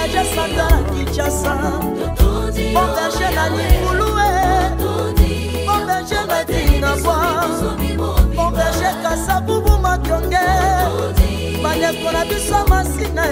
PDG Santa Kinshasa, bon berger na Libouloué, bon berger na Dingabois, bon berger Kasaboubou Matonge, Baneko na biso masina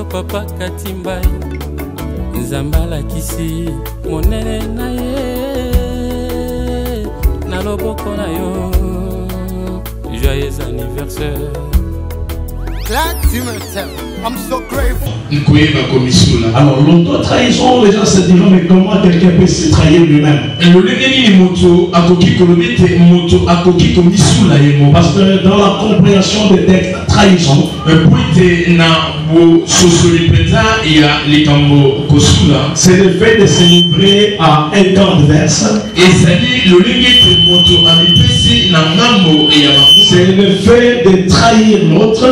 Papa Katimbai Nzambala kisi monene na ye na loboko na yo. Joyeux anniversaire. Glad to myself. I'm so grateful. Alors l'auto-trahison, les gens se diront mais comment quelqu'un peut se trahir lui-même? Parce que dans la compréhension des textes, trahison c'est le fait de se livrer à un camp adverse. C'est le fait de trahir l'autre.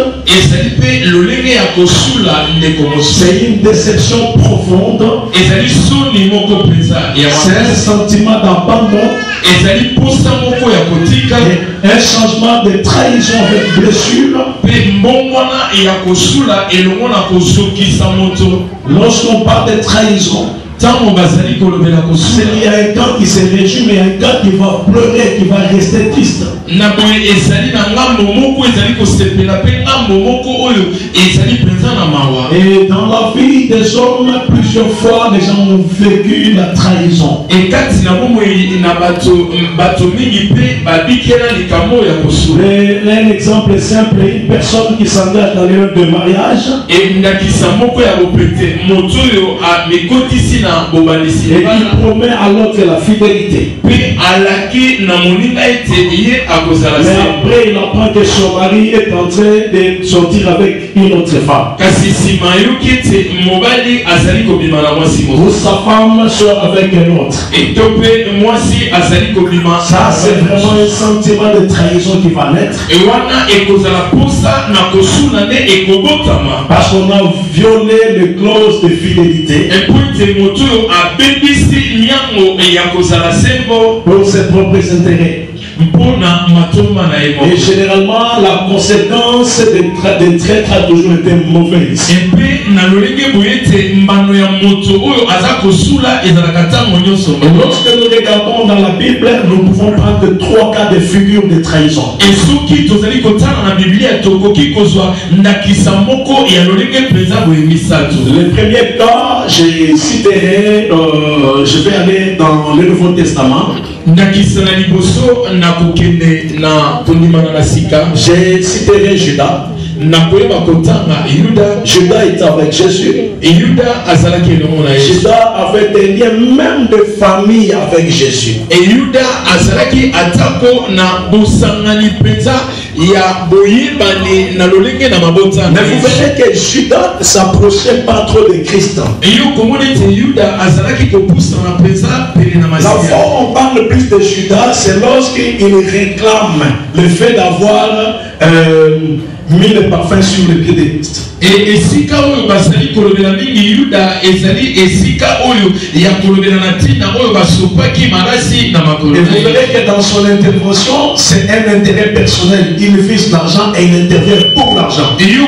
C'est une déception profonde. C'est un sentiment d'abandon. Un changement de trahison avec blessure. Lorsqu'on parle de trahison, il y a un gars qui se réjouit, mais un gars qui va pleurer, qui va rester triste. Et dans la vie des hommes, plusieurs fois, les gens ont vécu la trahison. Un exemple simple, une personne qui s'engage dans l'heure de mariage. Et il promet à l'autre la fidélité. Mais après, il apprend que son mari est en train de sortir avec une autre femme. Ou sa femme sort avec un autre. Ça, c'est vraiment un sentiment de trahison qui va naître. Parce qu'on a violé les clauses de fidélité. Pour ses propres intérêts. Et généralement, la conséquence des traîtres a toujours été mauvaise. Lorsque nous regardons dans la Bible, nous pouvons prendre 3 cas de figure de trahison. Le premier cas, je vais aller dans le Nouveau Testament. Je citerai Judas. Judas était avec Jésus. Judas avait des liens même de famille avec Jésus. Mais vous verrez que Judas ne s'approchait pas trop de Christ. La fois où on parle plus de Judas, c'est lorsqu'il réclame le fait d'avoir mis le parfum sur le pied de Christ. Et vous verrez que dans son intervention, c'est un intérêt personnel. Il vise l'argent et il intervient pour l'argent. Et le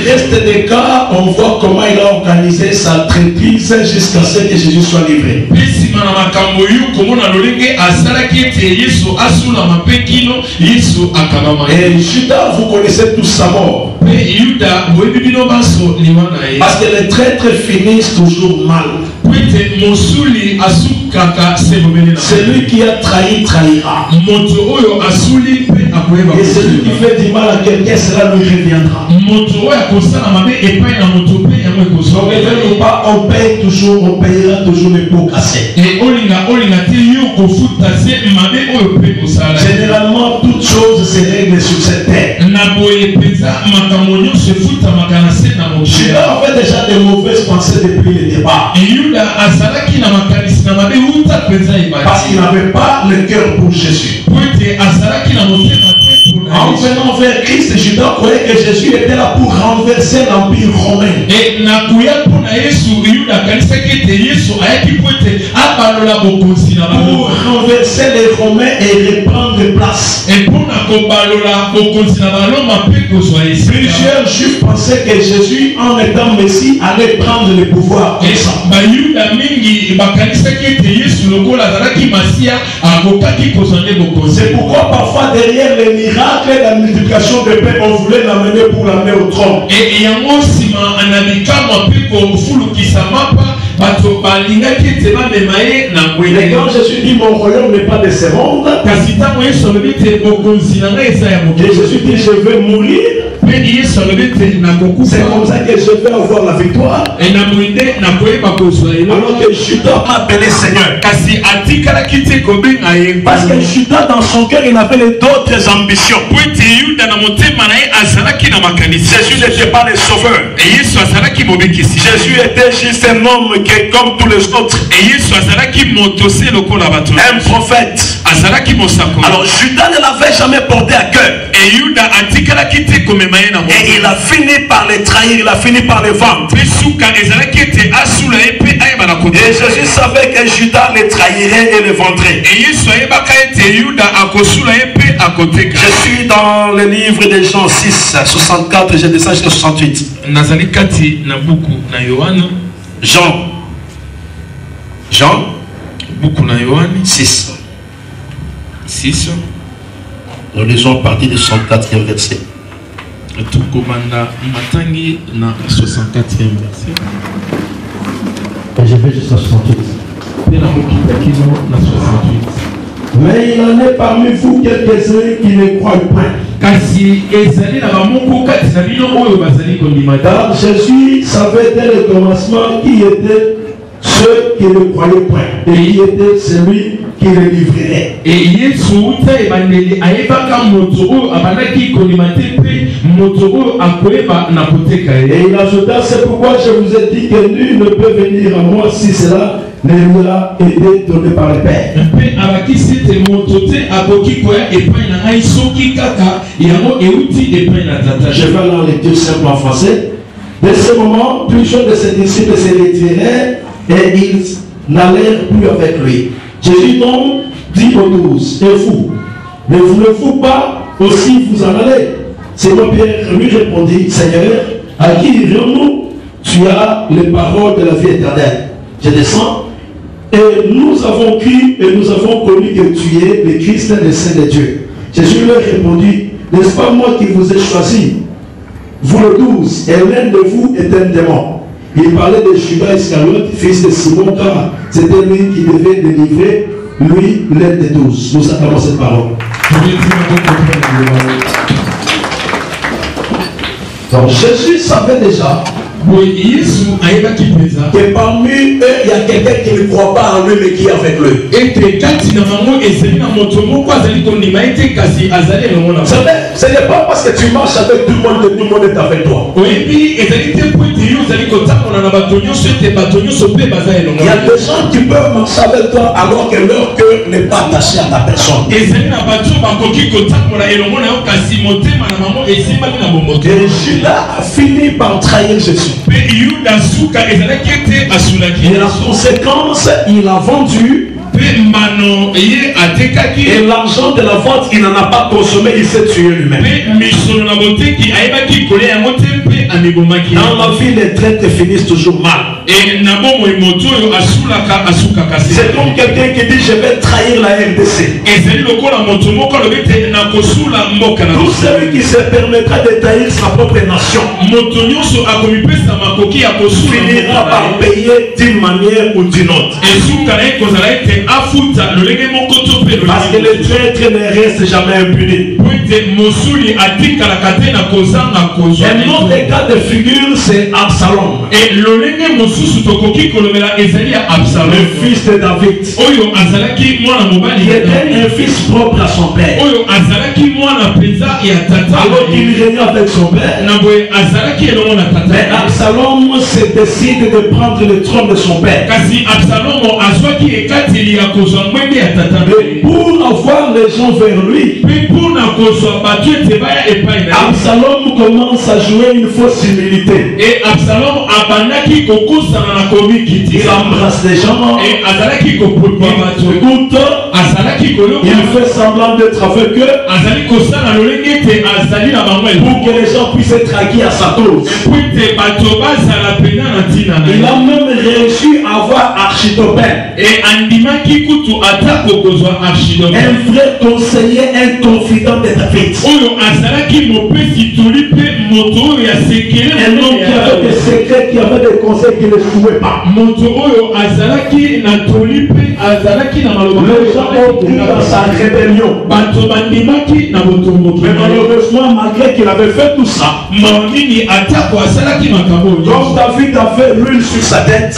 reste des cas, on voit comment il a organisé sa traîtrise jusqu'à ce que Jésus soit livré. Et Judas, vous connaissez tous sa mort. Parce que les traîtres finissent toujours mal. Celui qui a trahi trahira. Et celui qui fait du mal à quelqu'un, cela lui reviendra. Donc ne venons pas, on paye toujours, on payera toujours les pots cassés. Généralement, toutes choses se règlent sur cette terre. Judas avait déjà de mauvaises pensées depuis le départ. Parce qu'il n'avait pas le cœur pour Jésus. En venant vers Christ, Judas croyait que Jésus était là pour renverser l'empire romain. Pour renverser les Romains et reprendre place. Plusieurs Juifs pensaient que Jésus, en étant Messie, allait prendre le pouvoir. C'est pourquoi parfois derrière les miracles et la multiplication de pain, on voulait l'amener pour l'amener au trône. Et quand Jésus dit mon royaume n'est pas de ce monde, et Jésus dit je vais mourir, c'est comme ça que je vais avoir la victoire. Alors que Judas m'a appelé Seigneur. Parce que Judas dans son cœur il avait d'autres ambitions. Jésus n'était pas le sauveur. Jésus était juste un homme qui est comme tous les autres. Un prophète. Alors Judas ne l'avait jamais porté à cœur. Et il a fini par les trahir, il a fini par les vendre. Et Jésus savait que Judas les trahirait et les vendrait. Je suis dans le livre de Jean 6, 64, je descends jusqu'à 68. Jean 6. Nous lisons à partir du 64e verset. Et je vais jusqu'à 68. Mais il en est parmi vous quelques-uns qui ne croient pas. Car Jésus savait dès le commencement qui étaient ceux qui ne croyaient point et qui était celui qui le livrerait. Et il ajouta, c'est pourquoi je vous ai dit que nul ne peut venir à moi si cela ne lui a été donné par le Père. Je vais la lecture simple en français. Dès ce moment, plusieurs de ses disciples se retirèrent et ils n'allèrent plus avec lui. Jésus donc dit aux 12, et vous, ne voulez-vous pas aussi vous en aller? Simon Pierre lui répondit, Seigneur, à qui irons-nous? Tu as les paroles de la vie éternelle. Je descends, et nous avons cru et nous avons connu que tu es le Christ, le Saint de Dieu. Jésus leur répondit, n'est-ce pas moi qui vous ai choisi, vous le 12, et l'un de vous est un démon. Il parlait de Judas Iscariote, fils de Simon, car c'était lui qui devait délivrer, lui, l'un des 12. Nous attendons cette parole. Donc Jésus savait déjà que parmi eux, il y a quelqu'un qui ne croit pas en lui, mais qui est avec lui. Ce n'est pas parce que tu marches avec tout le monde que tout le monde est avec toi. Il y a des gens qui peuvent marcher avec toi alors que leur cœur n'est pas attaché à ta personne. Et Judas a fini par trahir Jésus. Et la conséquence, il a vendu. Et l'argent de la vente, il n'en a pas consommé, il s'est tué lui-même. Dans la vie, les traites finissent toujours mal. C'est comme quelqu'un qui dit je vais trahir la RDC. Tout celui qui se permettra de trahir sa propre nation finira par payer d'une manière ou d'une autre. Parce que les traîtres ne restent jamais impunis. Un autre cas de figure, c'est Absalom. Le fils de David. Il était un fils propre à son père. Alors qu'il régnait avec son père. Mais Absalom se décide de prendre le trône de son père. Et pour avoir les gens vers lui, Absalom commence à jouer une fausse humilité. Il embrasse les gens. Il fait semblant d'être avec eux pour que les gens puissent être acquis à sa cause. Il a même réussi à avoir Architophel, un vrai conseiller, un confident de David, un homme qui avait des secrets, qui avait des conseils qui ne jouaient pas. Les gens ont cru dans sa rébellion. Mais malheureusement, malgré qu'il avait fait tout ça, comme David avait l'huile sur sa tête,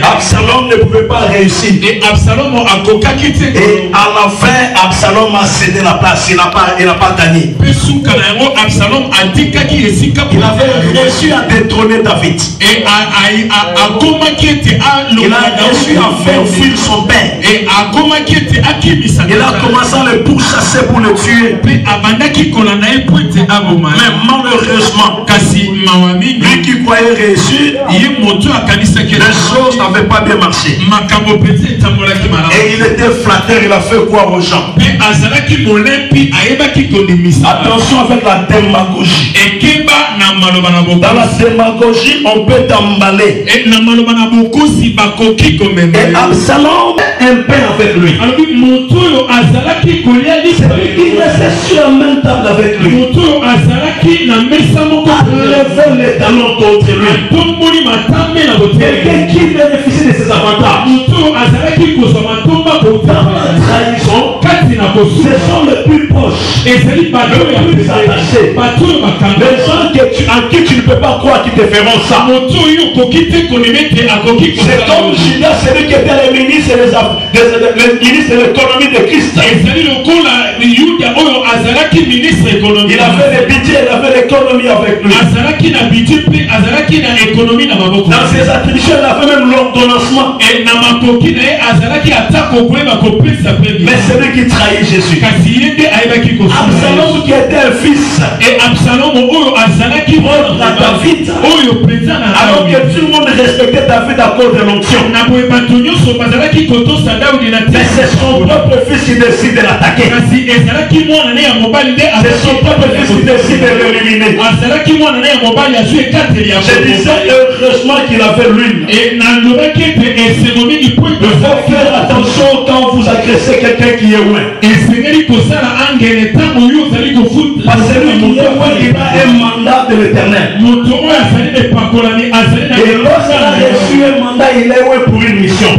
Absalom ne pouvait pas réussir. Et à la fin, Absalom a cédé la place. Il n'a pas gagné. Il avait réussi à détrôner David. Il a réussi à faire fuir son père. Il a commencé à le pourchasser pour le tuer. Mais malheureusement, lui qui croyait réussir, les choses n'avaient pas bien marché. Et il était flatteur, il a fait croire aux gens. Attention avec la démagogie. Dans la démagogie, on peut t'emballer. Et Absalom un pain avec lui. Il restait sur la même table avec lui. Enlevait les talons contre lui. Quelqu'un qui bénéficie de ses avantages. Dans la trahison, ce sont les plus proches, les plus attachés, les gens en qui tu ne peux pas croire qu'ils te feront ça. C'est comme Judas, celui qui était le ministre de l'économie de Christ. Il avait le budget, il avait l'économie avec lui. Dans ses attributions, il avait même l'ordonnancement. Mais celui qui trahit Jésus, Absalom qui était un fils, et Absalom à David, alors que tout le monde respectait David à cause de l'onction. Mais c'est son propre fils qui décide de l'attaquer. C'est son propre fils qui décide de l'éliminer. Je disais heureusement qu'il avait l'huile. Il faut faire attention quand vous agressez quelqu'un qui est loin. Parce que celui qui est loin, il a un mandat de l'Éternel. Et lorsqu'il a reçu un mandat, il est loin pour une mission.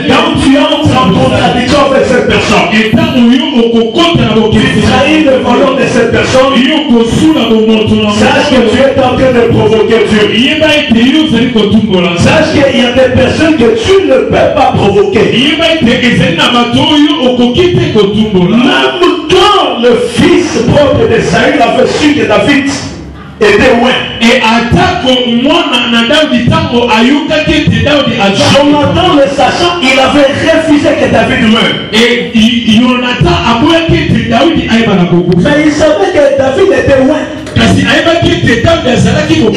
Quand tu entres en contradiction avec cette personne, tu trahis le valeur de cette personne, sache que tu es en train de provoquer Dieu. Sache qu'il y a des personnes que tu ne peux pas provoquer. Même quand le fils propre de Saül avait su que David était loin. Et Jonathan, le sachant, il avait refusé que David meure. Mais il savait que David était loin. Il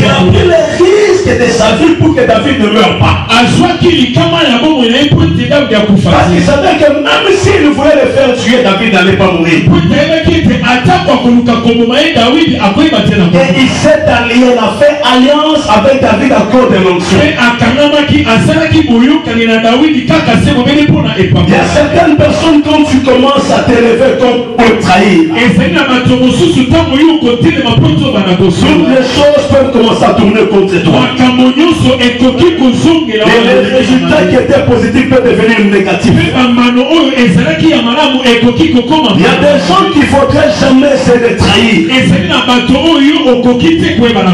a pris le risque risque de sa vie pour que David ne meure pas. Parce qu'il savait que même s'il voulait le faire tuer, David n'allait pas mourir. Et il s'est allié, il a fait alliance avec David à cause de l'onction. Il y a certaines personnes, quand tu commences à t'élever pour trahir, toutes les choses peuvent commencer à tourner contre toi. Et les résultats qui étaient positifs peuvent devenir négatifs. Il y a des gens qu'il ne faudrait jamais se trahir.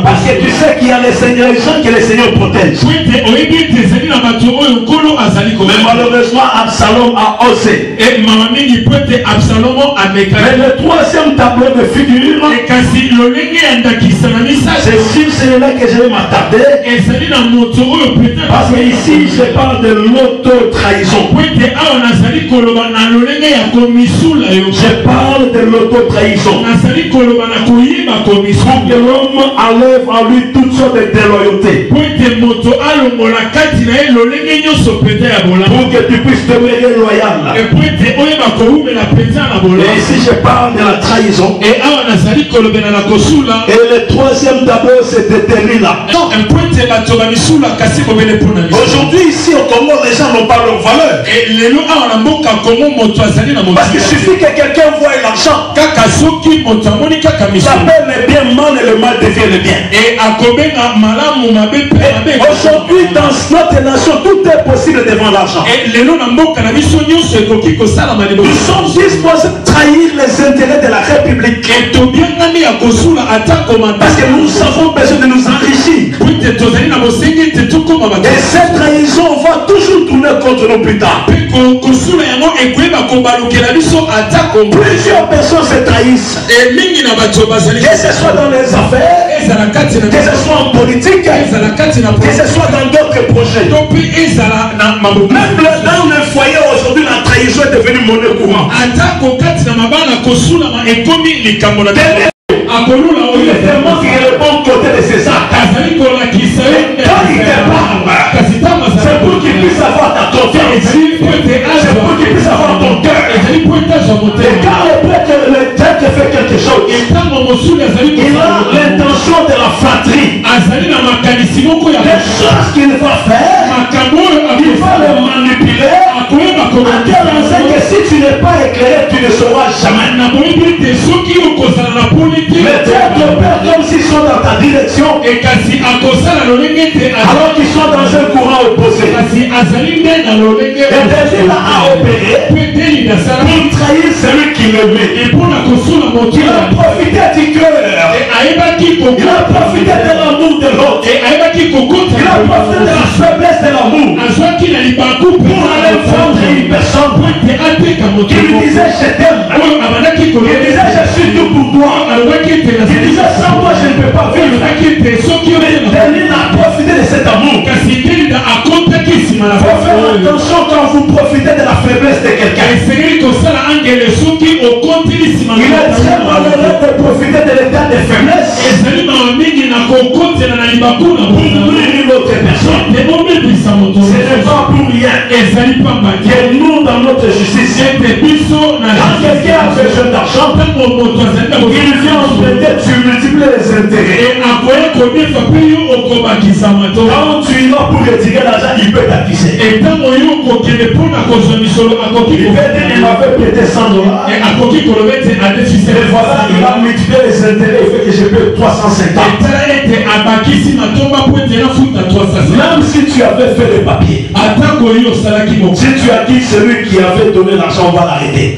Parce que tu sais qu'il y a les gens que le Seigneur protège. Mais malheureusement, Absalom a osé. Mais le troisième tableau de figure, c'est sur celui-là que je vais m'attarder. Parce que ici, je parle de l'auto-trahison. Je parle de l'auto-trahison. Pour que l'homme enlève en lui toutes sortes de déloyauté. Pour que tu puisses demeurer loyal. Et ici, je parle de la trahison. Et le troisième tableau, c'est de Delilah. Aujourd'hui, ici au Congo, les gens n'ont pas leur valeur. Parce qu'il suffit que quelqu'un voie l'argent. Ça peut le bien mal et le mal devient le bien. Aujourd'hui, dans notre nation, tout est possible devant l'argent. Nous sommes disposés à trahir les intérêts de la République. Parce que nous avons besoin de nous enrichir. Et cette trahison va toujours tourner contre nous plus tard. Plusieurs personnes se trahissent. Que ce soit dans les affaires, que ce soit en politique, que ce soit dans d'autres projets. Même dans le foyer aujourd'hui, la trahison est devenue monnaie courante. Il est tellement qu'il est le bon côté de ses actes. Et quand il te parle, c'est pour qu'il puisse avoir ta confiance. C'est pour qu'il puisse avoir ton cœur. Et quand le prêtre fait quelque chose, il a l'intention de la flatterie. Les choses qu'il va faire, il va le manipuler. À tel enseigne que si tu n'es pas éclairé, tu ne sauras jamais. Mais tes pères, comme s'ils sont dans ta direction, alors qu'ils sont dans un courant opposé. Et David a opéré pour trahir celui qui le met. Il a profité du cœur. Il a profité de l'amour de l'autre. Il a profité de la faiblesse de l'amour pour aller prendre une personne qui lui disait je t'aime. Qui disait je suis tout pour toi. Qui disait sans moi je ne peux pas vivre. Mais David a profité de cet amour. Il faut faire attention quand vous profitez de la faiblesse de quelqu'un. Il est très malheureux de profiter de l'état de faiblesse pour nuire une autre personne. Ce n'est pas pour rien que nous dans notre justice, quand quelqu'un a besoin d'argent, il vient emprunter, tu multiplies les intérêts. Quand tu es là pour retirer l'argent, il peut t'accuser. Il peut dire il m'avait prêté $100. Et voilà, il a multiplié les intérêts, il fait que je paie 350. Même si tu avais fait les papiers, si tu as dit celui qui avait donné l'argent, on va l'arrêter.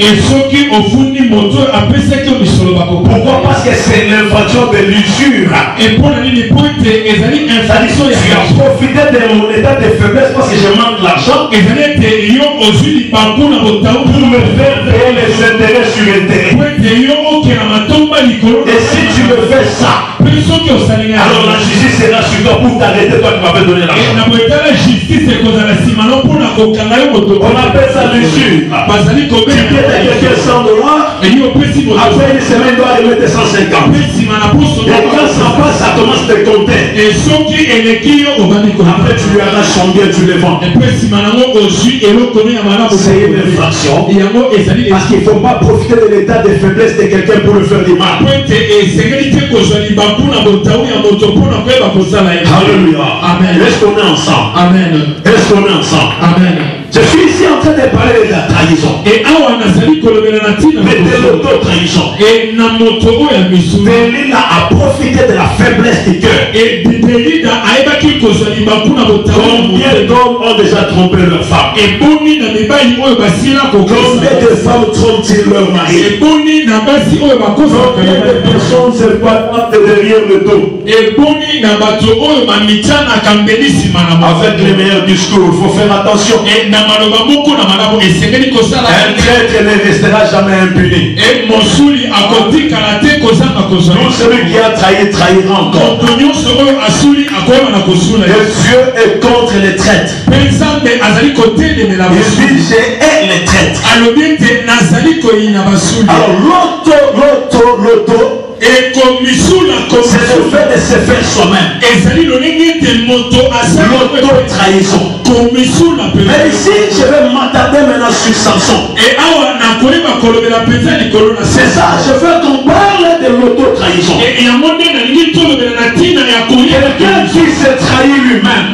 Pourquoi? Parce que c'est l'infraction de l'usure. Tu as profité de mon état de faiblesse parce que je manque l'argent pour me faire payer les intérêts sur intérêt. Et si tu me fais ça, alors la justice sera sur toi pour t'arrêter, toi qui m'avais donné l'argent. On appelle ça l'usure. Tu prêtes à quelqu'un $100, après une semaine, il doit remettre 150. Et quand ça passe, ça commence à te compter. Après, tu lui arraches son bien, tu le vends. C'est une infraction. Parce qu'il ne faut pas profiter de l'état de faiblesse de quelqu'un pour le faire du mal. Alléluia. Amen. Est-ce qu'on est ensemble? Amen. Est-ce qu'on est ensemble? Amen. Je suis ici en train de parler de la trahison. Et de l'auto-trahison. Delilah a profité de la faiblesse du cœur. Combien d'hommes ont déjà trompé leur femme? Combien de femmes trompent-ils leur mari? Combien de personnes se battent derrière le dos? Avec les meilleurs discours, il faut faire attention. Un traître ne restera jamais impuni. Donc celui qui a trahi trahira encore. Et Dieu est contre les traîtres. Il dit j'ai les traîtres. Alors l'auto c'est le fait de se faire soi-même. L'auto-trahison. Mais ici, je vais m'attarder maintenant sur Samson. C'est ça, je veux qu'on parle de l'auto-trahison. Quelqu'un qui s'est trahi lui-même.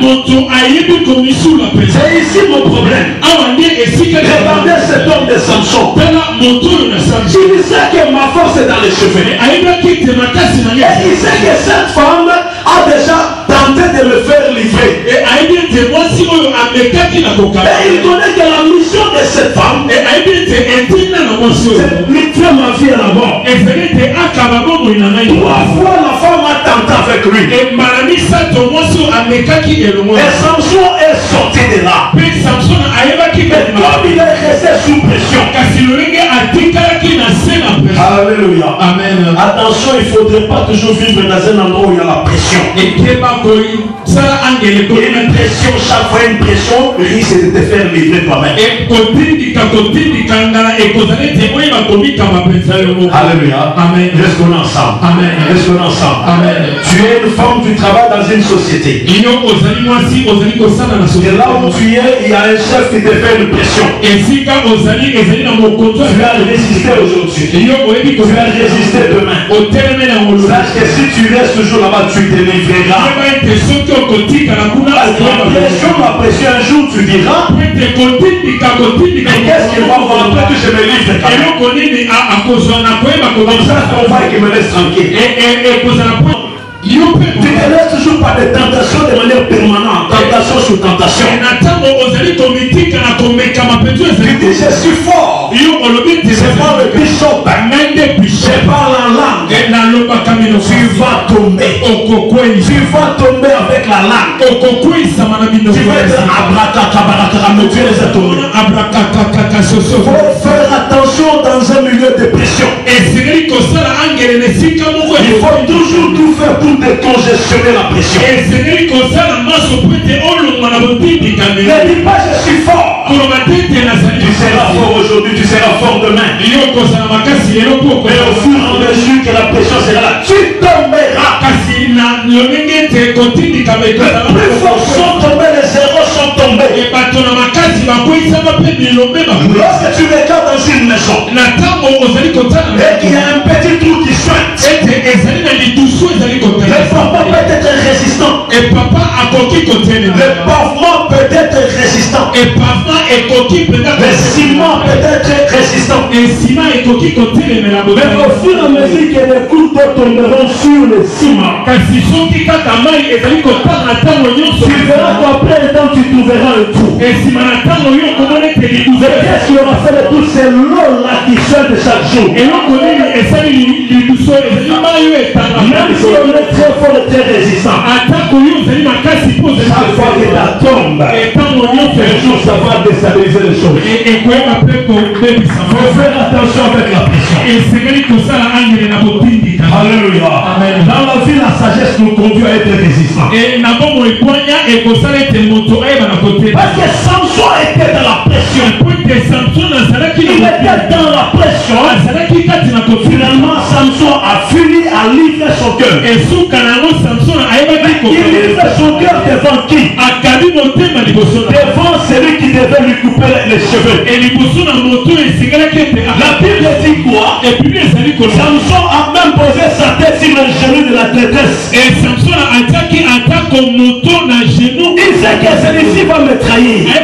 C'est ici mon problème. Regardez cet homme de Samson. Il sait que ma force est dans les cheveux. Et il sait que cette femme a déjà tenté de le faire livrer. Et il connaît que la mission de cette femme, c'est livrer ma vie à la mort. 3 fois la femme a tenté avec lui. Et Samson est sorti de là. Mais comme il est resté sous pression. Alléluia. Amen. Attention, il ne faudrait pas toujours vivre dans un endroit où il y a la pression. Une pression, chaque fois une pression, risque de te faire livrer toi-même. Alléluia. Amen. Reste ensemble. Amen. Reste ensemble. Amen. Tu es une femme, tu travailles dans une société. Et là où tu es, il y a un chef qui te fait une pression. Tu vas résister aujourd'hui. Tu vas résister demain. Sache que si tu restes toujours là-bas, tu te livreras. La pression, un jour tu diras, mais qu'est-ce qu'il va voir après que je me livre quand même? Comme ça, on va qu'il me laisse tranquille. Tu ne laisses toujours pas de tentation de manière permanente. Tentation sur tentation. Tu dis je suis fort. C'est pas le bishop. Je parle en langue. Tu vas tomber. Tu vas tomber avec la langue. Tu vas être abracadabra, mais tu les as tombés. Il faut faire attention dans un milieu de pression. Il faut toujours tout faire pour décongestionner la pression. Ne dis pas je suis fort. Tu seras fort aujourd'hui, tu seras fort demain. Et au fur et à mesure que la pression sera là, tu tomberas. Les plus forts sont tombés, les zéros sont tombés. Lorsque tu regardes dans une maison et qu'il y a un petit trou qui sointe, le papa peut être résistant. Le pavement peut être résistant. Le ciment peut être résistant. Mais au fur et à mesure que les coups tomberont sur le ciment, tu verras qu'après le temps tu trouveras le trou. Et qu'est-ce qui aura fait le trou? C'est l'eau là qui chante chaque jour. Même si on est très fort et très résistant, chaque fois que ça tombe, un jour ça va déstabiliser les choses. Il faut faire attention avec la pression. Alléluia. Dans la vie, la faiblesse nous conduit à être résistants. Parce que Samson était dans la pression. Il était dans la pression. Finalement, Samson a fini à livrer son cœur. Il livre son cœur devant qui? Devant celui qui devait lui couper les cheveux. La Bible dit quoi? Samson a même posé sa tête sur le genou de la détresse. Il sait que celui-ci va me trahir. Mais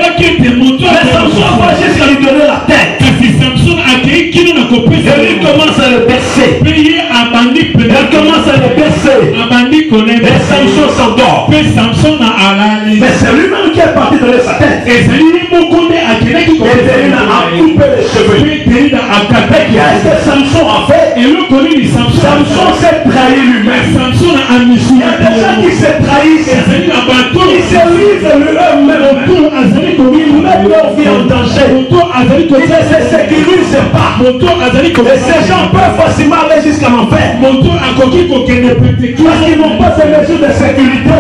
Samson va jusqu'à lui donner la tête. Et lui commence à le bercer. Il commence à le bercer. Et Samson s'endort. Mais c'est lui-même qui est parti donner sa tête. Et Délina a coupé les cheveux. Qu'est-ce que Samson a fait? Samson s'est trahi lui-même. Il y a des gens qui se trahissent. Ils se livrent eux-mêmes. Ils mettent leur vie en danger. Ils ne se sécurisent pas. Et ces gens peuvent facilement aller jusqu'à l'enfer. Parce qu'ils n'ont pas ces mesures de sécurité.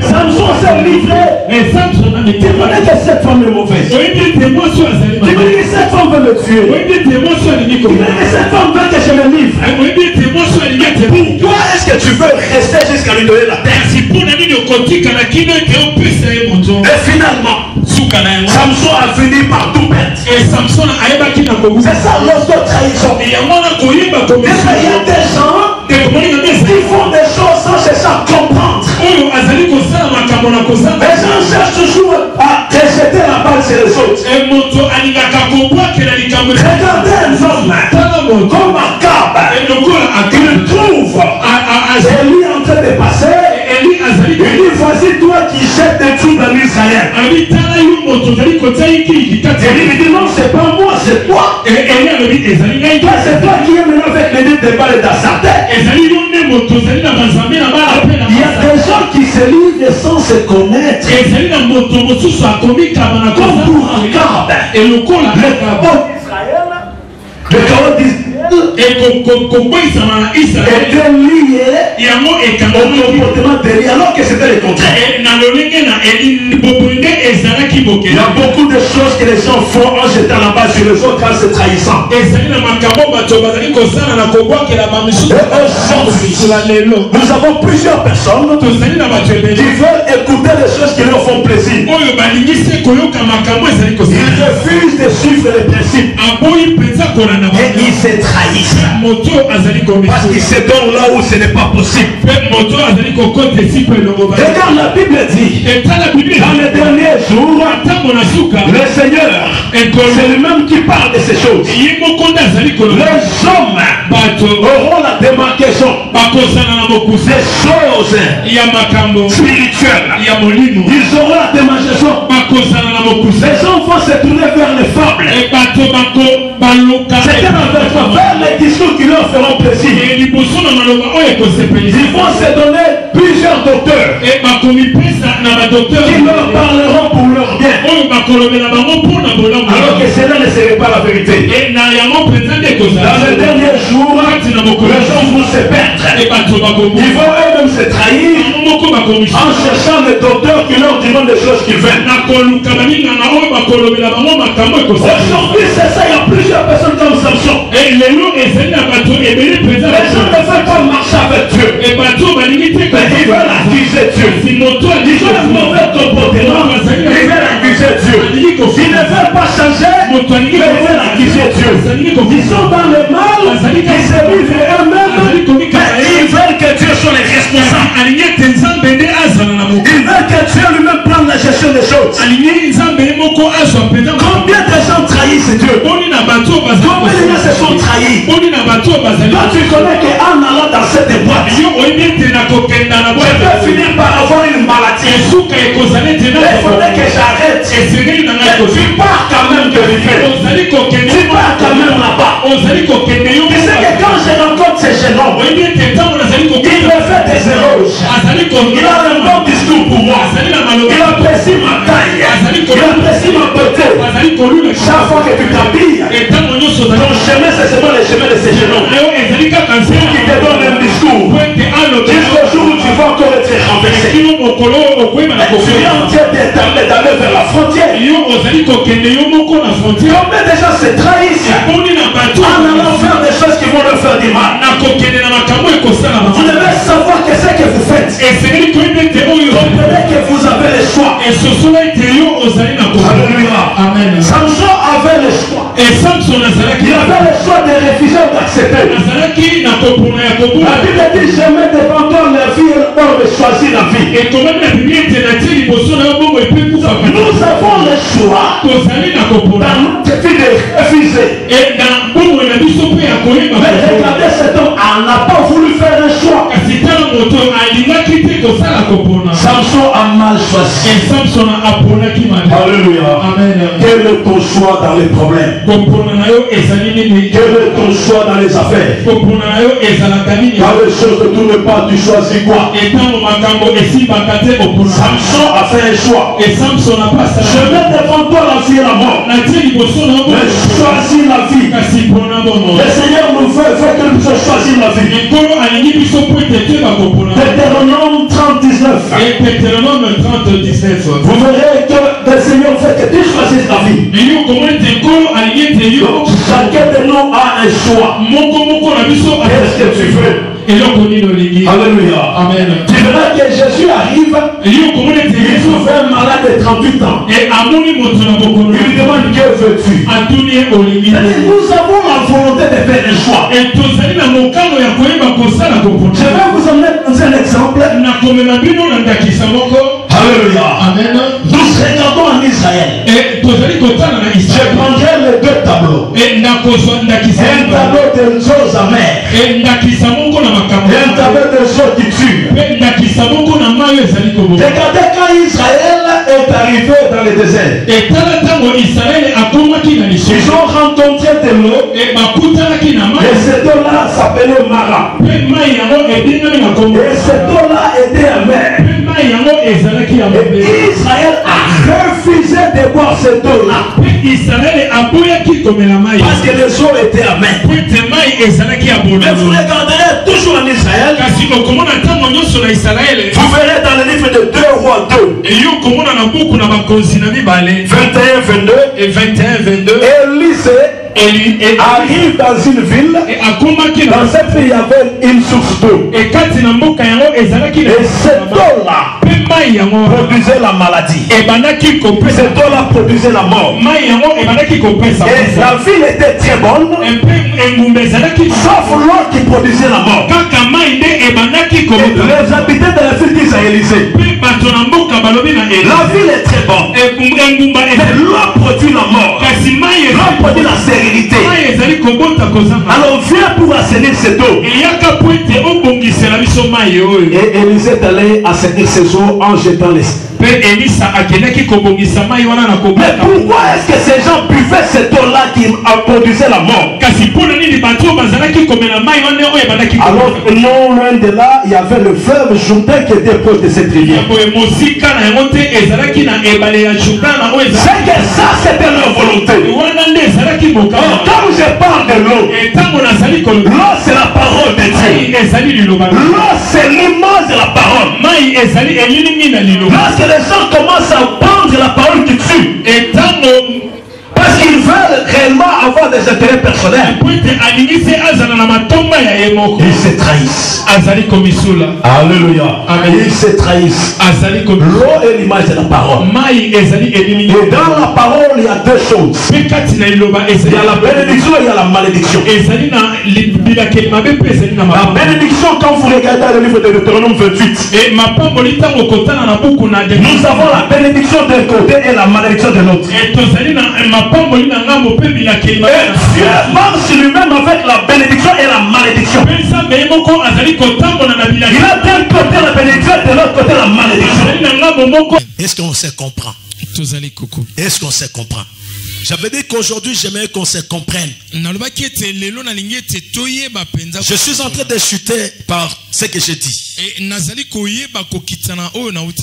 Samson s'est livré. Tu connais que cette femme est mauvaise. Tu connais que cette femme veut me tuer. Tu connais que cette femme veut que je me livre. Pourquoi est-ce que tu veux rester jusqu'à lui donner la tête? Et finalement, Samson a fini par tout perdre. C'est ça l'auto-trahison. Il y a des gens qui font des choses sans chercher à comprendre. Les gens cherchent toujours à rejeter la balle sur les autres. Regardez un homme comme Akab. Il trouve Élie en train de passer. Il dit, voici toi qui jettes des trous dans Israël. Élie dit, non, c'est pas moi, c'est toi. Toi, c'est toi qui es maintenant avec les des balles dans sa tête. Il y a des gens qui se livrent sans se connaître. Comme pour Akab. Le chaos d'Israël était lié au comportement d'Élie, alors que c'était le contraire. Il y a beaucoup de choses que les gens font en jetant la balle sur les autres en se trahissant. Nous avons plusieurs personnes qui veulent écouter les choses qui leur font plaisir. Ils refusent de suivre les principes. Et ils se trahissent. Parce qu'ils se donnent là où ce n'est pas possible. Regarde, la Bible dit, dans les derniers jours, le Seigneur, c'est lui-même qui parle de ces choses. Les hommes auront la démarcation des choses spirituelles. Ils auront la démarcation. Les gens vont se tourner vers les fables. C'est vers les discours qui leur feront plaisir. Ils vont se donner plusieurs docteurs qui leur parleront pour leur bien. Alors que cela ne serait pas la vérité. Dans les derniers jours, les gens vont se perdre. Ils vont eux-mêmes se trahir en cherchant les docteurs qui leur diront des choses qu'ils veulent. Aujourd'hui, c'est ça, il y a plusieurs personnes comme Samson. Les gens ne veulent pas marcher avec Dieu. Mais ils veulent accuser Dieu. Ils ont un mauvais comportement. Ils veulent accuser Dieu. Ils ne veulent pas changer. Mais ils veulent accuser Dieu. Ils sont dans le mal. Ils se livrent eux-mêmes. Mais ils veulent que Dieu soit les responsables. Ils veulent que Dieu lui-même prenne la gestion des choses. Combien de gens trahissent Dieu? Combien de gens se sont trahis? Toi, tu connais qu'en allant dans cette boîte, je peux finir par avoir une maladie. Il faudrait que j'arrête. Et tu pars quand même de l'hiver. Tu pars quand même là-bas. Tu sais que quand je rencontre ces jeunes hommes, il me fait des éloges. Il a un bon discours pour moi. Il apprécie ma taille. Il apprécie ma beauté. Chaque fois que tu t'habilles, ton chemin, c'est seulement le chemin de ces jeunes hommes. Qui te donne un discours. Tu renversé. Tu es en train d'aller vers la frontière. Combien déjà se trahissent en allant faire des choses qui vont leur faire du mal. Vous devez savoir que c'est que vous faites. Comprenez que vous avez le choix. Alléluia. Amen. Samson avait le choix. Il avait le choix de refuser ou d'accepter. La Bible dit jamais devant toi la vie et on choisit la vie. Nous avons le choix dans notre vie de refuser. Mais regardez cet homme, on n'a pas voulu faire un choix. Samson a mal choisi. Alléluia. Amen. Quel est ton choix dans les problèmes? Quel est ton choix dans les affaires? Dans les choses que tout n'est pas, tu choisis quoi? Samson a fait un choix. Je mets devant toi la vie et la mort. Mais choisis la vie. Le Seigneur nous veut que nous choisissions la vie. Deutéronome 30:19. Vous verrez que le Seigneur veut que tu choisisses la vie. Chacun de nous a un choix. Qu'est-ce que tu veux? Alléluia. Amen. Tu verras que Jésus arrive. Il trouve un malade de 38 ans. Il lui demande que veux-tu? Nous avons la volonté de faire un choix. Je vais vous emmener dans un exemple. Alléluia. Amen. Nous regardons en Israël. Je prendrai les deux tableaux. Un tableau de choses amères. Et un tableau de choses qui tuent. Regardez quand Israël est arrivé dans le désert. Ils ont rencontré de l'eau. Et cette eau-là s'appelait Mara. Et cette eau-là était amère. Et Israël a refusé de boire cette eau-là. Parce que les eaux étaient amères. Mais vous regarderez toujours en Israël. Vous verrez dans le livre de 2 Rois 2. 21-22. Élie arrive dans une ville. Dans cette ville il y avait une source d'eau. Et cette eau-là produisait la maladie. Cette eau-là produisait la mort. Et la ville était très bonne, sauf l'eau qui produisait la mort. Et les habitants de la ville disent à Élisée, la ville est très bonne, mais l'eau produit la mort. L'eau produit la sérénité. Alors viens pour assainir cette eau. Et Élisée est allé assainir ces eaux en jetant les... Mais pourquoi est-ce que ces gens buvaient cette eau-là qui produisait la mort? Alors non loin de là, il y avait le fleuve Jourdain qui était proche de cette rivière. C'est que ça, c'était leur volonté. Quand je parle de l'eau, l'eau c'est la parole de Dieu. L'eau c'est l'image de la parole. Lorsque les gens commencent à prendre la parole qui tue, parce qu'ils veulent réellement avoir des intérêts personnels, ils se trahissent. Alléluia. Ils se trahissent. L'eau est l'image de la parole. Et dans la parole, il y a deux choses. Il y a la bénédiction et il y a la malédiction. La bénédiction, quand vous regardez le livre de Deutéronome 28, nous avons la bénédiction d'un côté et la malédiction de l'autre. Et Dieu marche lui-même avec la bénédiction et la malédiction. Il a d'un côté la bénédiction et de l'autre côté la malédiction. Est-ce qu'on se comprend? Est-ce qu'on se comprend? J'avais dit qu'aujourd'hui j'aimerais qu'on se comprenne. Je suis en train de chuter par ce que j'ai dit.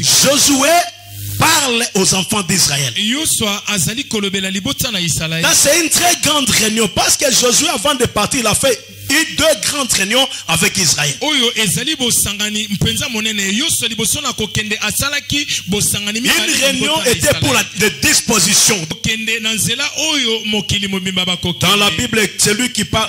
Josué parle aux enfants d'Israël. C'est une très grande réunion parce que Josué, avant de partir, il a fait eu 2 grandes réunions avec Israël. Oyo ezali bosangani mpenza monene yoso liboso na kokende asalaki bosangani mi. Une réunion était pour la disposition. Kende na nzela oyo mokili mobimba bakokende. Dans la Bible,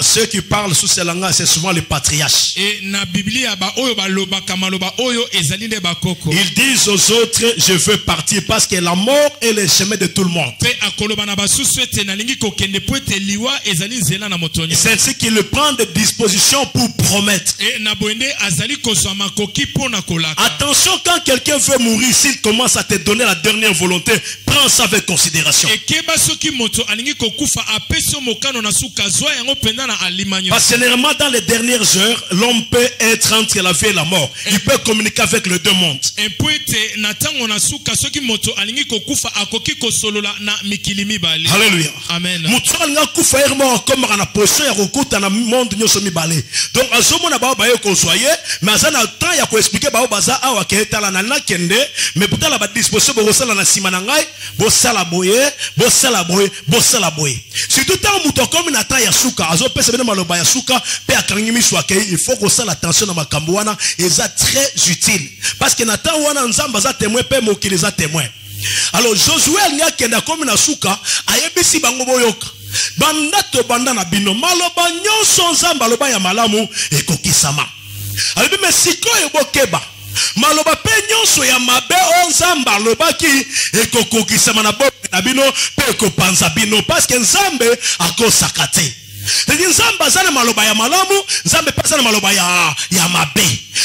ceux qui parlent sous ces langages, c'est souvent les patriarches. Et na Biblia ba oyo ba loba kamaloba oyo ezali nde bakoko. Ils disent aux autres, je veux partir parce que la mort est le chemin de tout le monde. Pe akoloba na basusu ete na lingi kokende po ete liwa ezali nzela na motonyo. C'est ainsi qu'il prend des dispositions pour promettre. Et na boende azali kozwa makoki pona kolaka. Attention, quand quelqu'un veut mourir, s'il commence à te donner la dernière volonté, prends ça avec considération. Et keba soki moto alingi kokufa apeso mokano na suka zwa yango penda na alimanyo. Parce que généralement dans les dernières heures, l'homme peut être entre la vie et la mort. Il peut communiquer avec les deux mondes. Et poete na tango na suka soki moto alingi kokufa akoki kosolola na mikili mibale. Alléluia. Amen. Moto alingi kufa ermo comme na position ya kokuta na monde nyoso mibale. Donc azomo na ba ba ko soye, mais azana temps ya ko expliquer ba baza awa ke tala na nakende, mais pourtant la ba disposition bo sala na sima na ngai, bo sala boye, bo sala boye, bo sala boye. Surtout tant moto comme na temps ya suka, azo pesa bena maloba ya suka, pe akangi mi swake, il faut ko sala attention na makambo wana, eza très utile. Parce que na temps wana nzamba za témoin pe mokili za témoin. Alors Josué nya kenda comme na suka, ayebisi bango boyoka. Banda to banda na bino maloba nyonso nzamba loba ya malamu ekokisama. Alobi mesiko ebokeba. Maloba pe nyonso ya mabe o nzamba lobaki ekokokisama na bobe na bino pe ekopanza bino parce que nzambe akosaka te. C'est nzamba azana maloba ya malamu, nzambe pesa na maloba ya mabe.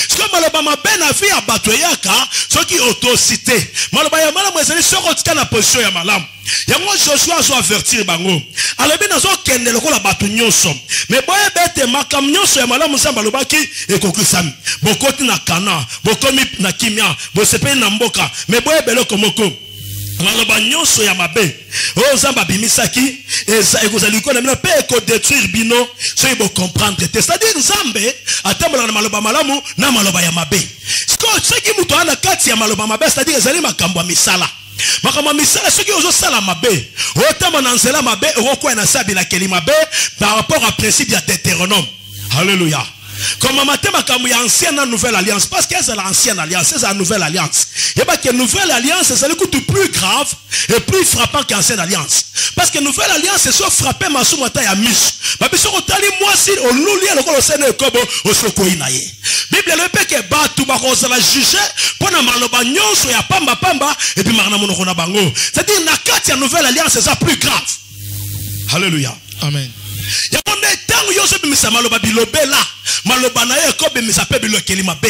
Siko maloba mabe na vie ya bato yaka, soki autocité. Maloba ya malamu ezali soko tika na position ya malamu. Yango Joshua zo avertir bango. Alobi nazo kende lokola bato nyonso. Mais boye bete makam nyonso ya malamu nzamba lobaki ekokisami. Bokoti na kana, bokomi na kimia, bosepe na mboka. Mais boye beloko moko. Maloba nyonso ya mabe o nzamba bimisaki ekozali ko na bino pe ko détruire bino so ibo comprendre te, c'est-à-dire nzambe atambola na maloba malamu na maloba ya mabe. Soki muto ana kati ya maloba mabe, c'est-à-dire ezali makambo ya misala. Makambo ya misala soki ozo sala mabe otamba na nzela mabe okokwa na sabi na keli mabe par rapport à principe ya Deutéronome. Alléluia. Comme matin makambo ya ancienne na nouvelle alliance, parce que c'est l'ancienne alliance, c'est la nouvelle alliance. Et bien que nouvelle alliance c'est le coup plus grave et plus frappant qu'ancienne alliance. Parce que nouvelle alliance c'est soit frappé masu mata ya mis. Ba biso ko tali mwasi oluli lokolo sene kobo osoko inaye. Bible le pe ke batu ba ko la juger pona maloba nyonso ya pamba pamba et puis marana monoko na bango. C'est-à-dire na kati ya nouvelle alliance c'est ça plus grave. Alléluia. Amen. Ya monde tango yoso bimisa maloba bilobela maloba na ye ko bimisa pe bilokeli mabe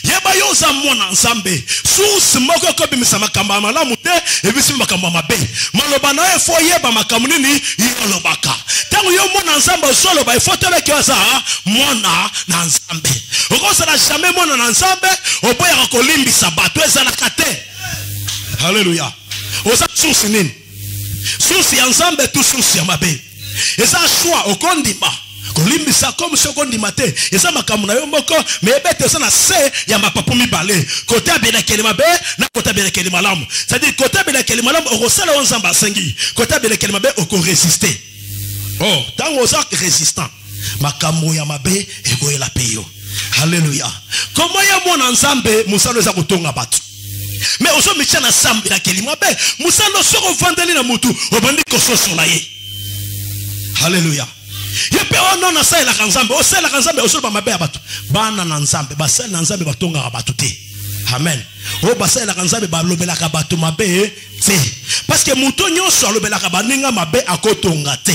yeba yoza mona nzambe source moko ko bimisa makamba malamu te ebisi makamba mabe maloba na ye fo yeba makambo nini yolobaka tango yo mona nzambe solo ba faut tele kiaza mona na nzambe okosala jamais mona na nzambe oboya ko limbisa bato ezala kate. Alléluia. Oza source nini source ya nzambe tu source ya mabe. Et ça choix au condima. Kolimbisa comme ce condima te. Et ça makambo na yo moko mais bete ça na se ya mapapu mibale. Côté abela kelima be na côté abela kelima malamu. C'est-à-dire côté abela kelima malamu okosala onzamba sengi. Côté abela kelima be oko résister. Oh, tango oza résistant. Makambo ya mabe ekoyela peyo. Alléluia. Comment ya mona nzambe musalo za kotonga batu. Mais ozo michana sambi na kelima be musalo soko vandeli na mutu obandi kososo na ye. Alléluia. Yepe ono na sa la kanzambe, o sa la kanzambe o so ba mabe abatu. Bana na nzambe, ba sa na nzambe batonga abatu te. Amen. O ba sa la kanzambe ba lobela ka batu mabe te. Parce que muto nyonso lobela ka baninga mabe akotonga te.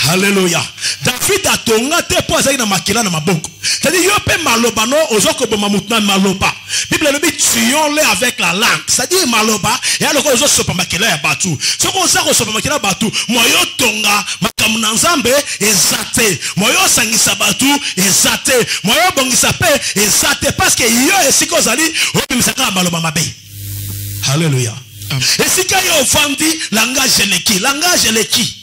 Alléluia. David a tonga te po azali na makila na maboko. C'est-à-dire yope maloba no ozoko boma mutna maloba. Bible le dit tuons-les avec la langue. C'est-à-dire maloba et alors ozo sopa makila ya batu. Soko ozako sopa makila batu, moyo tonga makamu na nzambe ezate. Moyo sangisa batu ezate. Moyo bongisa pe ezate parce que yo esiko zali obimisaka maloba mabe. Alléluia. Esika yo vandi langage leki.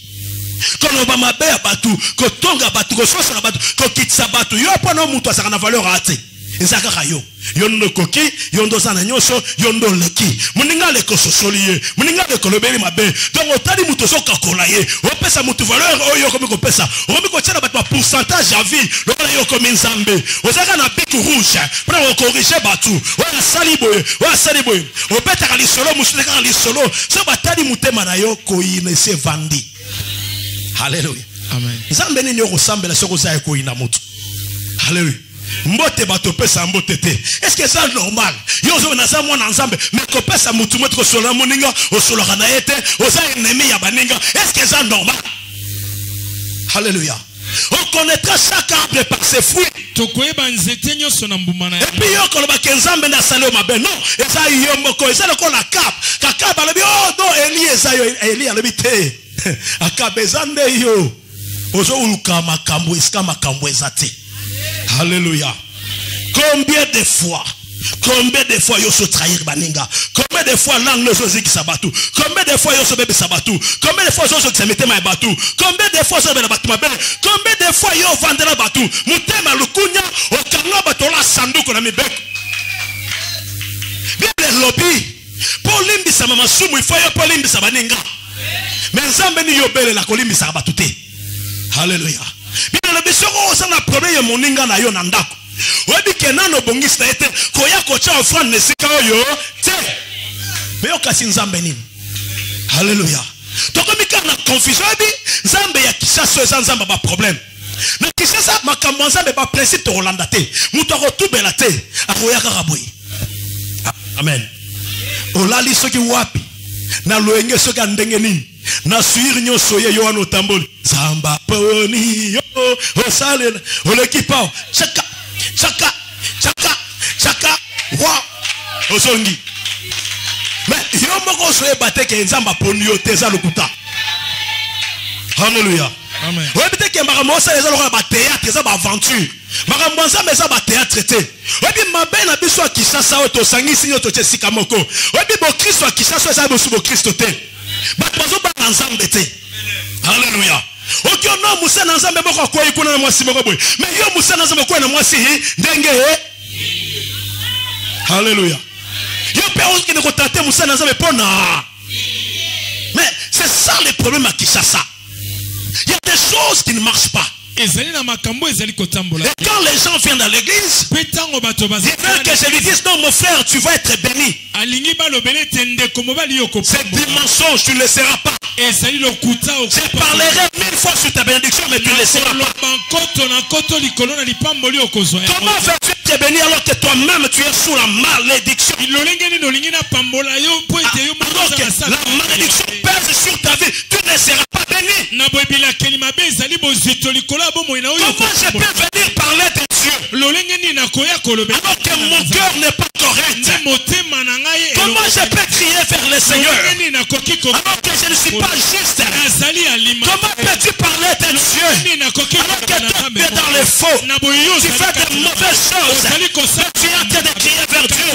Koloba mabe ya batu, kotonga batu, kososa batu, kokitsa batu. Yo pona mutu asaka na valeur ate. Nzaka yo. Yondo koki, yondo sana nyosho, yondo leki. Muninga le kososoliye, muninga le kolobeli mabe. Donc otali muto so kakolaye. Opesa mutu valeur oyo komi ko pesa. Omi ko tshela batwa pourcentage à vie. Lola yo komi nzambe. Ozaka na bic rouge. Pour corriger batu. Wa saliboye, wa saliboye. Opeta ka lisolo musule ka lisolo. So batali mutema na yo ko ine se vandi. Alléluia. Amen. Nzambe ni nyoko sambela soko za ko ina mutu. Alléluia. Mbote bato pesa mbote te. Est-ce que c'est normal? Yo zo na za mwana nzambe mais ko pesa mutu moto ko sola moninga o sola kana ete o za ennemi ya baninga. Est-ce que c'est normal? Alléluia. On connaîtra chaque arbre par ses fruits. Et puis yo ko ba kenzambe na salo mabe non. Eza yo moko eza ko la cap. Kaka ba le oh non Eli eza yo Eli a le bité. Akabezande yo. Ozo uluka makambo iska makambo ezate. Alléluia. Combien de fois yo se trahir baninga? Combien de fois langue no zozi kisabatu? Combien de fois yo se bebe sabatu? Combien de fois yo se mette ma batu? Combien de fois yo bebe batu mabele? Combien de fois yo vandela batu? Mutema lukunya okanga bato la sanduko na mibek. Bible lobby. Pour limbisa mama sumu il faut yo pour limbisa baninga. Mais nzambe ni yo bele la kolimbisa batu te. Alléluia. Bible lobby soko osana problème moninga na yo na ndako. Webi kenano bongista ete koya kocha offrande nesika yo te. Mais yo kasi nzambe nini? Alléluia. Tokomika na confusion bi nzambe ya Kinshasa eza nzambe ba problème. Na Kinshasa makambo nzambe ba principe to Rolanda te. Muto ko tubela te. Akoya karaboyi. Amen. Olali soki wapi? Na loenge soki ndenge nini? Na suir nyonso ye yo ano tamboli. Zamba poni yo osale olekipa chaka chaka chaka chaka wa osongi. Mais yo moko so e bateke nzamba poni yo teza lokuta. Alléluia. Amen. Ouais peut-être que makambo ça les alors ba théâtre ça ba aventure. Makambo ça mais ça ba théâtre traité. Ouais bi mabe na biso Kinshasa o to sangisi yo to chesika moko. Ouais bi bo Kristo Kinshasa ça bo subo Kristo te. Ba bazo ba nzambe te. Alléluia. Ok non musa na nzambe boko kwa ikuna na mwasi moko boy. Mais yo musa na nzambe kwa na mwasi ndenge Alléluia. Yo pe on qui ne ko tenter musa na nzambe pona. Mais c'est ça le problème à Kinshasa. Il y a des choses qui ne marchent pas. Et quand les gens viennent dans l'église, ils veulent que je lui dise non mon frère tu vas être béni. C'est du mensonge, tu ne le seras pas. Je parlerai 1000 fois sur ta bénédiction mais tu ne le seras pas. Comment faire-tu être béni alors que toi-même tu es sous la malédiction? Alors que la malédiction pèse sur ta vie, tu ne seras pas béni. Comment je peux venir parler de Dieu alors que mon cœur n'est pas correct? Comment je peux crier vers le Seigneur alors que je ne suis pas juste? Comment peux-tu parler de Dieu alors que toi tu es dans les faux? Tu fais de mauvaises choses. Tu es en train de crier vers Dieu.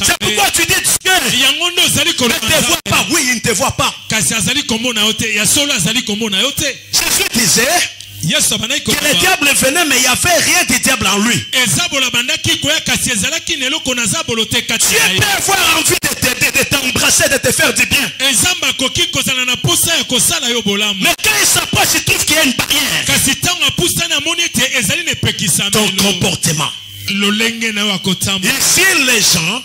C'est pourquoi tu dis Dieu ne te voit pas. Oui, il ne te voit pas. Jésus disait que le diable venait mais il n'y avait rien de diable en lui. Tu peux avoir envie de t'embrasser, de te faire du bien. Mais quand il s'approche, il trouve qu'il y a une barrière. Ton comportement. Ici les gens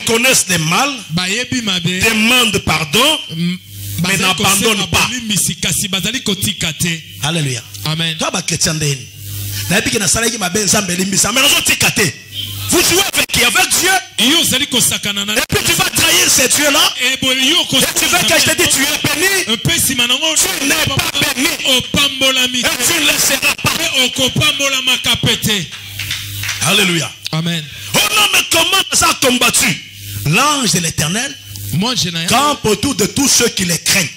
reconnaissent le mal, demandent pardon, mais n'abandonnent pas. Alléluia. Amen. Vous jouez avec qui? Avec Dieu. Et puis tu vas trahir ces dieux-là. Et tu veux que je te dise tu es béni? Tu n'es pas béni. Et tu ne le seras pas. Alléluia. Amen. Oh non, mais comment ça a combattu? L'ange de l'Éternel campe autour de tous ceux qui les craignent.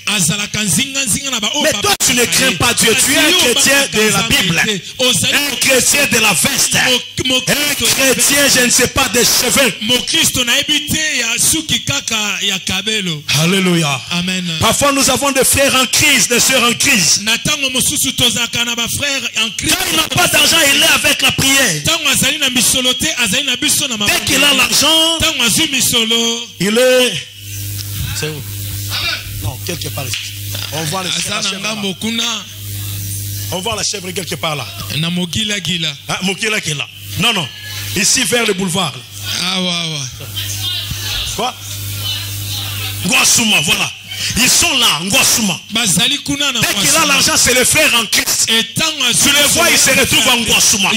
Mais toi, tu ne crains pas Dieu. Tu es un chrétien de la Bible. Un chrétien de la veste. Un chrétien, je ne sais pas, des cheveux. Alléluia. Amen. Parfois, nous avons des frères en crise, des sœurs en crise. Quand il n'a pas d'argent, il est avec la prière. Dès qu'il a l'argent, il est... C'est où? Non, quelque part ici. On voit la chèvre là. On voit la chèvre quelque part là. Ah, Mokila qui est là. Non, non. Ici vers le boulevard. Quoi? Ngwasuma, voilà. Ils sont là, Ngwasuma. Dès qu'il a l'argent, c'est les frères en Christ. Tu les vois, ils se retrouvent en Ngwasuma.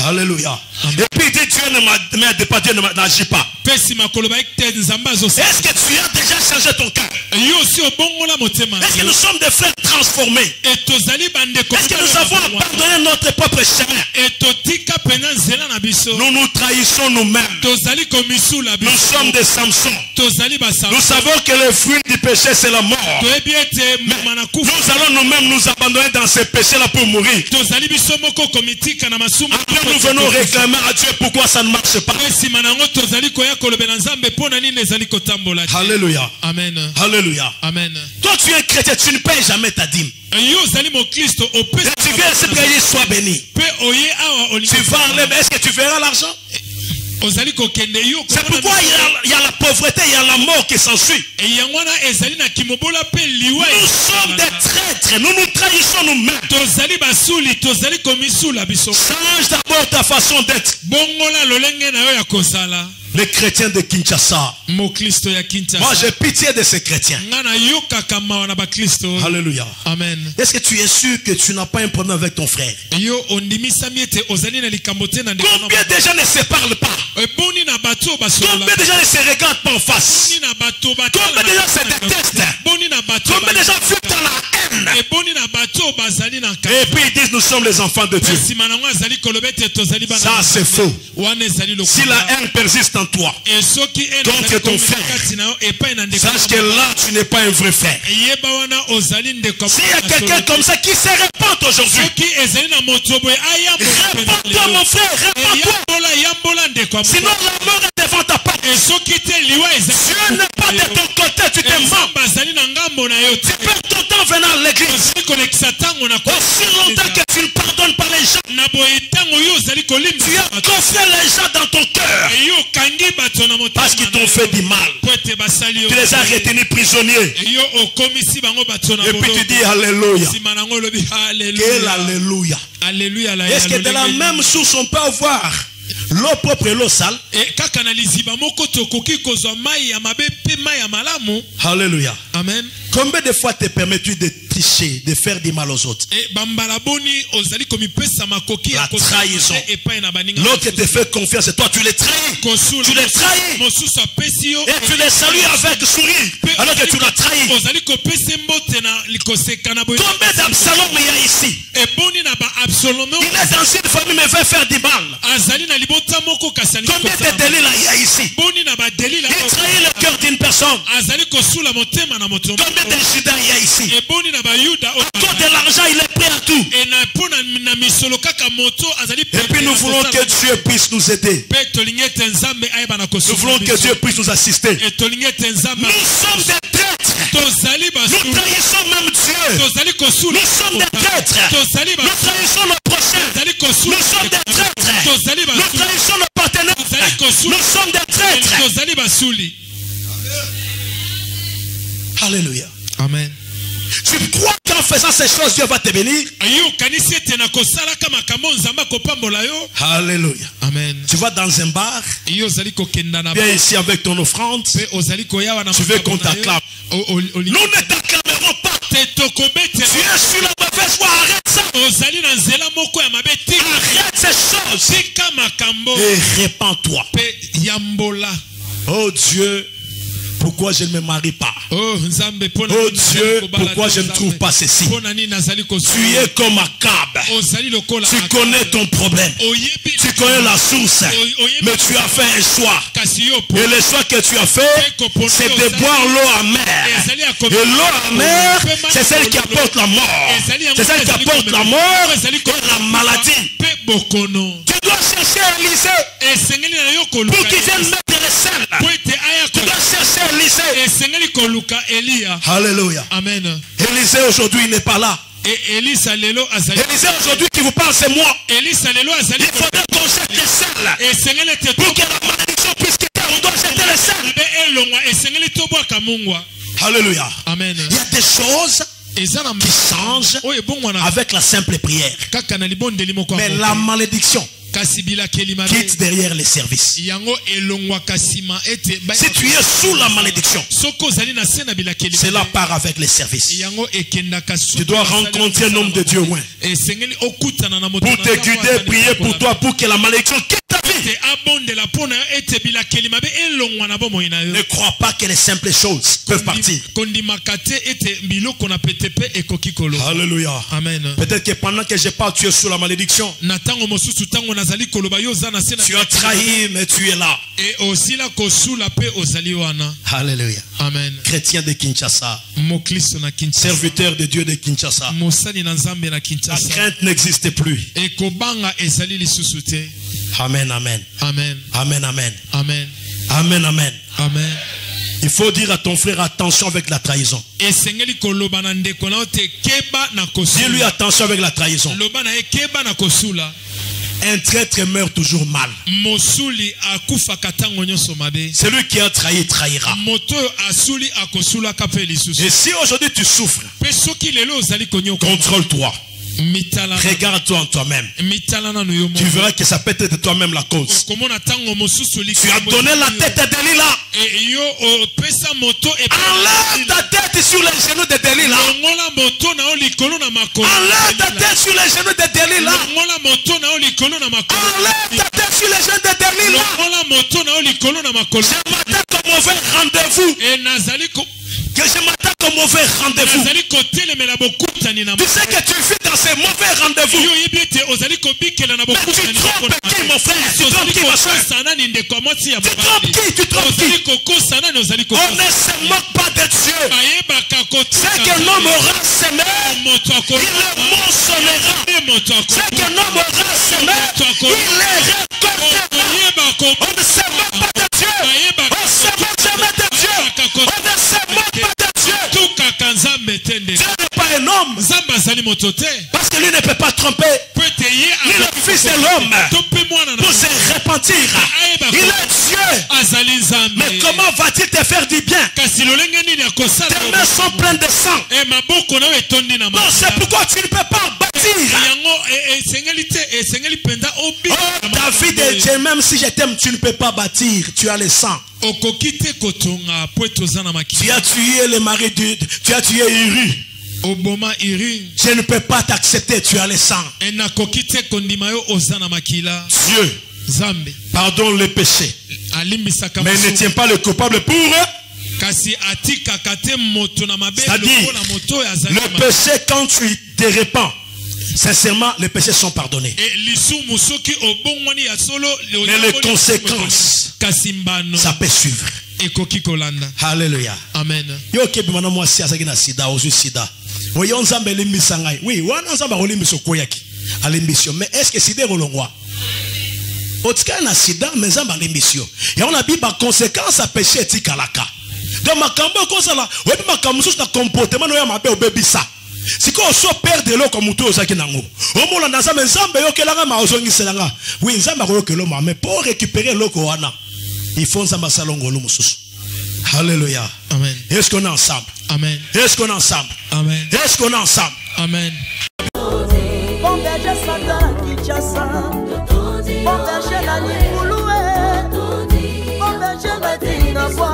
Alléluia. Et puis il dit Dieu ne m'aide pas, Dieu n'agit pas. Est-ce que tu as déjà changé ton cœur? Est-ce que nous sommes des frères transformés? Est-ce que nous avons abandonné notre propre chemin? Nous nous trahissons nous-mêmes. Nous sommes des Samson. Nous savons que le fruit du péché c'est la mort. Mais nous allons nous-mêmes nous abandonner dans ces péchés-là pour mourir. Après nous venons réclamer à Dieu pourquoi ça ne marche pas. Alléluia. Amen. Alléluia. Amen. Toi tu es un chrétien, tu ne payes jamais ta dîme. Tu viens ici prier, sois béni. Tu vas enlever, est-ce que tu verras l'argent? C'est pourquoi il y a la pauvreté, il y a la mort qui s'ensuit. Nous sommes des traîtres, nous nous trahissons nous-mêmes. Change d'abord ta façon d'être. Les chrétiens de Kinshasa. Moi j'ai pitié de ces chrétiens. Alléluia. Amen. Est-ce que tu es sûr que tu n'as pas un problème avec ton frère? Combien de gens ne se parlent pas? Combien de gens ne se regardent pas en face? Combien de gens se détestent? Combien de gens vivent dans la haine? Et puis ils disent nous sommes les enfants de Dieu. Ça c'est faux. Si la haine persiste en toi contre ton frère, sache que là tu n'es pas un vrai frère. S'il y a quelqu'un comme ça qui se répand aujourd'hui, répands-toi mon frère, répands-toi. Sinon la mort est devant ta porte. Dieu n'est pas de ton côté, tu te mens. Tu perds ton temps venant à l'église. Aussi longtemps que tu ne pardonnes pas les gens, tu as coffré les gens dans ton cœur parce qu'ils t'ont fait du mal. Tu les as retenus prisonniers. Et puis tu dis Alléluia. Quel Alléluia. Est-ce que de la même source on peut avoir l'eau propre et l'eau sale? Alléluia. Amen. Combien de fois te permets-tu de tricher, de faire du mal aux autres? La trahison. L'autre te fait confiance et toi tu les trahis. Tu les trahis. Et tu les salues avec sourire alors que tu l'as trahi. Combien d'Absalom il y a ici? Il est dans une famille mais veut faire du mal. Combien de Delilah il y a ici? Il trahit le cœur d'une personne. Combien de Judas il y a ici? À cause de l'argent il est prêt à tout. Et puis nous voulons que Dieu puisse nous aider. Nous voulons que Dieu puisse nous assister. Nous sommes des traîtres. Nous trahissons même Dieu. Nous sommes des traîtres. Nous trahissons nos prochains. Nous sommes des traîtres. Nous trahissons nos partenaires. Nous sommes des traîtres. Alléluia. Amen. Tu crois qu'en faisant ces choses, Dieu va te bénir? Alléluia. Amen. Tu vas dans un bar, viens ici avec ton offrande, tu veux qu'on t'acclame. Nous ne t'acclamerons pas. Tu es sur la mauvaise voie, arrête ça. Arrête ces choses et répands-toi. Oh Dieu, pourquoi je ne me marie pas? Oh Dieu, pourquoi je ne trouve pas ceci? Tu es comme Akab. Tu connais ton problème. Tu connais la source. Mais tu as fait un choix. Et le choix que tu as fait, c'est de boire l'eau amère. Et l'eau amère, c'est celle qui apporte la mort. C'est celle qui apporte la mort et la maladie. Tu dois chercher Élisée pour qu'il vienne mettre le sel. Tu dois chercher Élisée. Alléluia. Amen. Élisée aujourd'hui n'est pas là. Élisée aujourd'hui qui vous parle, c'est moi. Il faudrait qu'on jette le sel pour que la malédiction puisse quitter. On doit jeter le sel. Alléluia. Amen. Il y a des choses qui changent avec la simple prière. Mais la malédiction quitte derrière les services. Si tu es sous la malédiction, cela part avec les services. Tu dois rencontrer un homme de Dieu loin pour te guider, prier pour toi, pour que la malédiction quitte ta vie. Ne crois pas que les simples choses peuvent partir. Alléluia. Amen. Peut-être que pendant que je parle, tu es sous la malédiction. Tu as trahi, mais tu es là. Alléluia. Amen. Chrétien de Kinshasa, serviteur de Dieu de Kinshasa, la crainte n'existe plus. Amen, amen. Amen. Amen, amen. Amen. Amen, amen. Amen. Il faut dire à ton frère attention avec la trahison. Dis-lui attention avec la trahison. Un traître meurt toujours mal. Celui qui a trahi trahira. Et si aujourd'hui tu souffres, contrôle-toi. Regarde-toi en toi-même. Tu verras que ça peut être de toi-même la cause. Tu as donné la tête à Delilah. Enlève ta tête sur les genoux de Delilah. Enlève ta tête sur les genoux de Delilah. Enlève ta tête sur les genoux de Delilah. Je m'attends au mauvais rendez-vous. Que je m'attends au mauvais rendez-vous. Tu sais que tu vis dans ces mauvais rendez-vous. Mais tu trompes qui, mon frère? Tu trompes qui, ma soeur? Tu trompes qui? Tu trompes qui? On ne se moque pas de Dieu. C'est qu'un homme aura semé, il le moissonnera. C'est qu'un homme aura semé, il les récoltera. On ne se moque pas de Dieu. On ne se moque jamais de Dieu. On ne se moque pas de Dieu. Dieu n'est pas un homme. Parce que lui ne peut pas tromper. Ni le fils de l'homme pour se repentir. Il est Dieu. Mais comment va-t-il te faire du bien? Tes mains sont pleines de sang. Non, c'est pourquoi tu ne peux pas bâtir. Oh David et Dieu, même si je t'aime, tu ne peux pas bâtir. Tu as le sang. Tu as tué le mari de... Tu as tué Uri. Je ne peux pas t'accepter, tu as le sang. Dieu pardonne les péchés, mais ne tient pas le coupable pour eux. C'est-à-dire, le péché, quand tu te répands, sincèrement, les péchés sont pardonnés. Mais les conséquences, ça peut suivre. Alléluia. Amen. Oui, mais est-ce que c'est des rolongwa? Otika na sida mais en l'émission. Et on a dit par conséquence à péché tikalaka. Donc ma kambo comme ça là, oui ma kambo sur ta comportement no ya mabe obebisa. Si ko so perdre lo comme tout ozaki nango. O mola na nzambe nzambe yo kelanga ma ozongi selanga. Oui nzambe ko kelo ma mais pour récupérer lo ko wana, il faut nzamba salongo lo mususu. Alléluia. Amen. Est-ce qu'on est ensemble? Amen. Est-ce qu'on est ensemble? Amen. Est-ce qu'on est ensemble? Amen. Bon berger Satan Kinshasa, bon berger na Limbuluwe, bon berger na Dinabwa,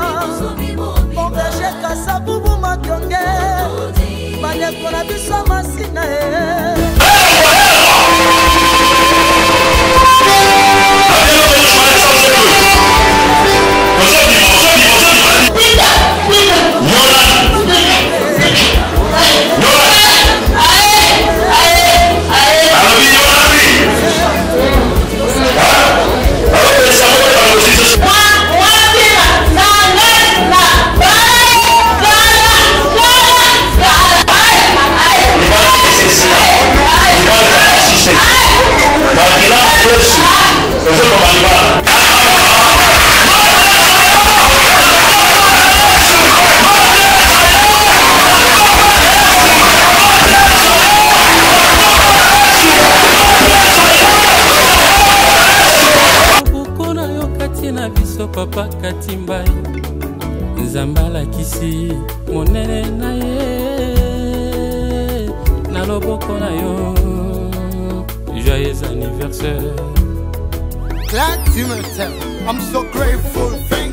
bon berger Kasabubu Matonge, Maleko na biso masina Voilà. pasi na biso papa Katimbai Nzambe alakisi monene na ye na loboko na yo. Joyeux anniversaire Glad to tell, I'm so grateful, thank